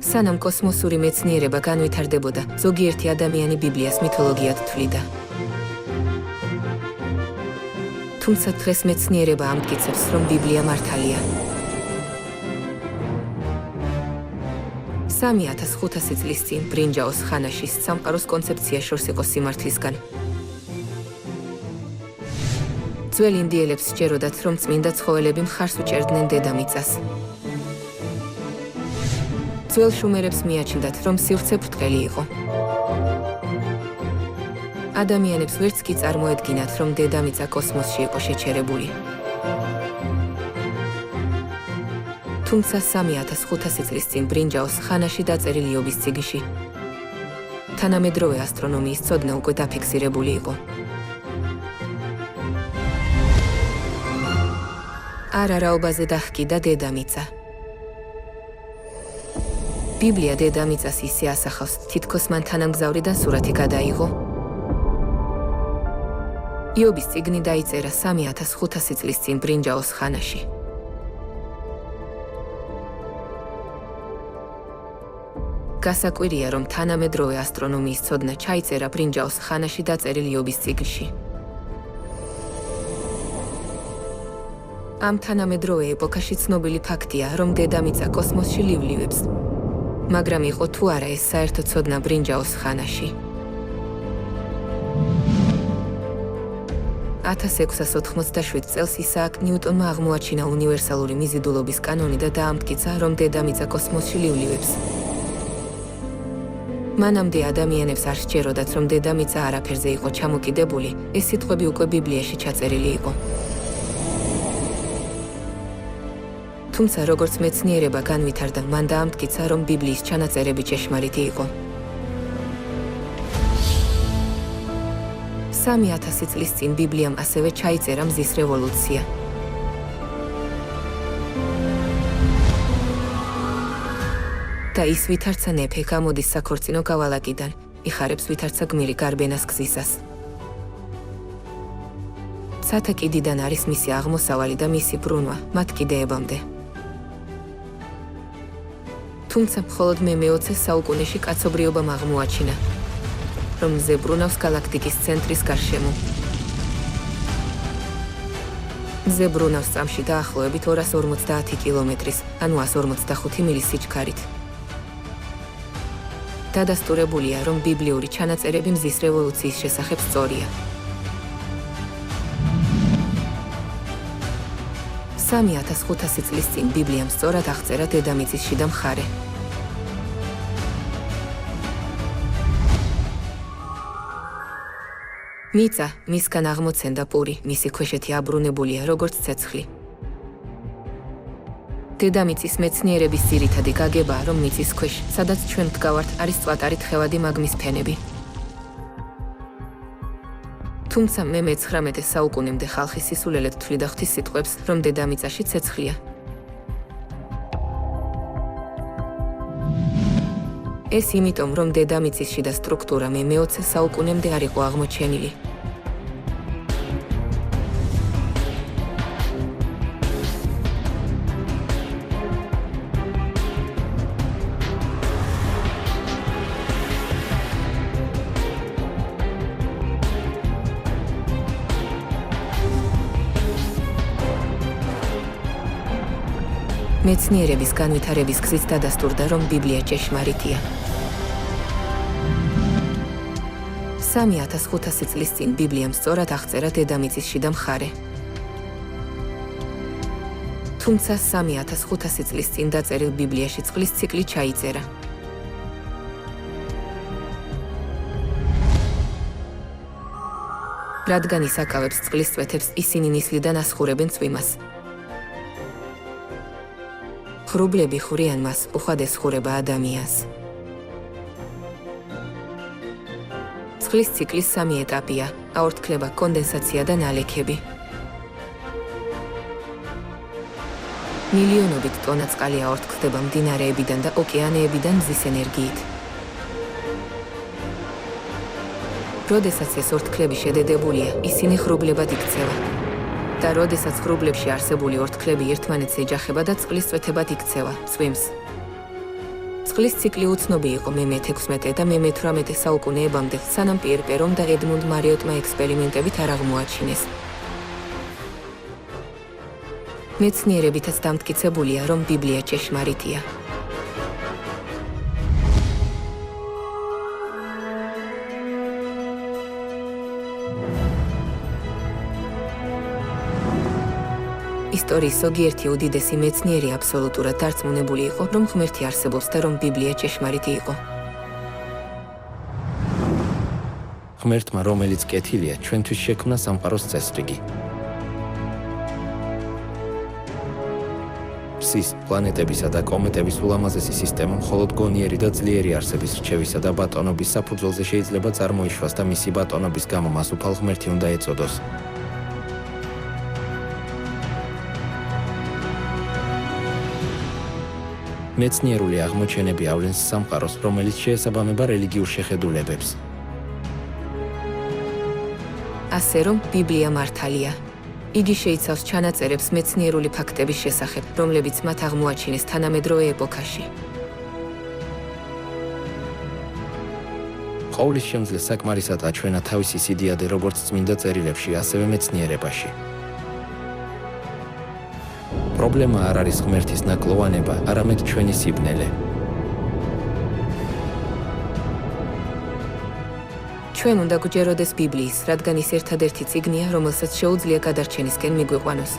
სანამ კოსმოსური მეცნიერება განვითარდებოდა, ზოგიერთი ადამიანი ბიბლიას მითოლოგიად თვლიდა. თუმცა დღეს მეცნიერება ამტკიცებს, რომ ბიბლია მართალია. 3500 წლის წინ ბრინჯაოს ხანაში სამყაროს კონცეფცია შორს იყო სიმართლისგან. ძველ ინდიელებს სჯეროდათ, რომ წმინდა ცხოველები მხარს უჭერდნენ დედამიწას. ძველ შუმერებს მიაჩნდათ, რომ სივრცე ბრტყელი იყო. ადამიანებს ვერც კი წარმოედგინათ, რომ დედამიწა კოსმოსში იყო შეჩერებული. თუმცა 3500 წლის წინ ბრინჯაოს ხანაში დაწერილი იობის წიგნში თანამედროვე ასტრონომიის ცოდნა უკვე დაფიქსირებული იყო. არა რაობაზე დაჰკიდა დედამიწა. ბიბლია დედამიწას ისე ასახავს, თითქოს მან თანამგზავრიდან სურათი გადაიღო. იობის წიგნი დაიწერა 3500 წლის წინ ბრინჯაოს ხანაში. გასაკვირია, რომ თანამედროვე ასტრონომიის ცოდნა ჩაიწერა ბრინჯაოს ხანაში დაწერილი იობის წიგნში. ამ თანამედროვე ეპოქაში ცნობილი ფაქტია, რომ დედამიწა კოსმოსში ლივლივებს. მაგრამ იყო თუ არა ეს საერთო ცოდნა ბრინჯაოს ხანაში. 1687 წელს ისააკ ნიუტონმა აღმოაჩინა უნივერსალური მიზიდულობის კანონი და დაამტკიცა, რომ დედამიწა კოსმოსში ლივლივებს. მანამდე ადამიანებს არ სჯეროდათ, რომ დედამიწა არაფერზე იყო ჩამოკიდებული, ეს სიტყვები უკვე ბიბლიაში ჩაწერილი იყო. თუმცა როგორც მეცნიერება განვითარდა, მან დაამტკიცა, რომ ბიბლიის ჩანაწერები ჭეშმარიტი იყო. 3000 წლის წინ ბიბლიამ ასევე ჩაიწერა მზის რევოლუცია. და ის ვითარცა ნეფე გამოდის საქორწინო გავალაკიდან, იხარებს ვითარცა გმირი გარბენას გზისას. სათა კიდიდან არის მისი აღმოსავალი და მისი ბრუნვა, მათ კიდეებამდე. თუმცა მხოლოდ მე-20 საუკუნეში კაცობრიობამ აღმოაჩინა, რომ მზე ბრუნავს გალაქტიკის ცენტრის გარშემო. მზე ბრუნავს წამში დაახლოებით 250 კილომეტრის, ანუ 145 მილის სიჩქარით. დადასტურებულია, რომ ბიბლიური ჩანაწერები მზის რევოლუციის შესახებ სწორია. 3500 წლის წინ ბიბლიამ სწორად აღწერა დედამიწის შიდა მხარე. მიწა, მისგან აღმოცენდა პური, მისი ქვეშეთი აბრუნებულია როგორც ცეცხლი. დედამიწის მეცნიერების ძირითადი გაგებაა, რომ მიწის ქვეშ, სადაც ჩვენ ვდგავართ, არის წვატარი თხევადი მაგმის ფენები. თუმცა მე-19 საუკუნემდე ხალხი სისულელედ თვლიდა ღვთის სიტყვებს, რომ დედამიწაში ცეცხლია. ეს იმიტომ, რომ დედამიწის შიდა სტრუქტურა მე-20 საუკუნემდე არ იყო აღმოჩენილი. მეცნიერების განვითარების გზით დადასტურდა, რომ ბიბლია ჭეშმარიტია. 3500 წლის წინ ბიბლიამ სწორად აღწერა დედამიწის შიდა მხარე. თუმცა 3500 წლის წინ დაწერილ ბიბლიაში წყლის ციკლი ჩაიწერა. რადგან ისაკავებს წყლის წვეთებს, ისინი ნისლიდან ასხურებენ წვიმას. ღრუბლები ხვრიან მას, უხვად ესხურება ადამიანს. წყლის ციკლის 3 ეტაპია: აორთქლება, კონდენსაცია და ნალექები. მილიონობით ტონა წყალი აორთქლდება მდინარეებიდან და ოკეანეებიდან მზის ენერგიით. როდესაც ეს ორთქლები შედედებულია, ისინი ღრუბლებად იქცევა. და როდესაც ღრუბლებში არსებული ორთქლები ერთმანეთს ეჯახება და წყლის წვეთებად იქცევა, წვიმს. წყლის ციკლი უცნობი იყო მე-16 და მე-18 საუკუნეებამდე, სანამ პიერ პერომ და ედმუნდ მარიოტმა ექსპერიმენტებით არ აღმოაჩინეს. მეცნიერებითაც დამტკიცებულია, რომ ბიბლია ჭეშმარიტია. ისტორიის ზოგიერთი უდიდესი მეცნიერი აბსოლუტურად დარწმუნებული იყო, რომ ღმერთი არსებობს და რომ ბიბლია ჭეშმარიტი იყო. ღმერთმა, რომელიც კეთილია, ჩვენთვის შექმნა სამყაროს წესრიგი. ფსის, პლანეტებისა და კომეტების ულამაზესი სისტემა მხოლოდ გონიერი და ძლიერი არსების რჩევისა და ბატონობის საფუძველზე შეიძლება წარმოიშვას და მისი ბატონობის გამო მას უფალ ღმერთი უნდა ეწოდოს. მეცნიერული აღმოჩენები ავლენს სამყაროს, რომელიც შეესაბამება რელიგიურ შეხედულებებს. ასე რომ, ბიბლია მართალია. იგი შეიცავს ჩანაწერებს მეცნიერული ფაქტების შესახებ, რომლებიც მათ აღმოაჩინეს თანამედროვე ეპოქაში. ყოვლის შემძლე საკმარისად აჩვენა თავისი სიდიადე როგორც წმინდა წერილებში, ასევე მეცნიერებაში. პრობლემა არ არის ღმერთის ნაკლოვანება, არამედ ჩვენი სიბნელე. ჩვენ უნდა გვჯეროდეს ბიბლიის, რადგან ის ერთადერთი წიგნია, რომელსაც შეუძლია გადარჩენისკენ მიგვიყვანოს.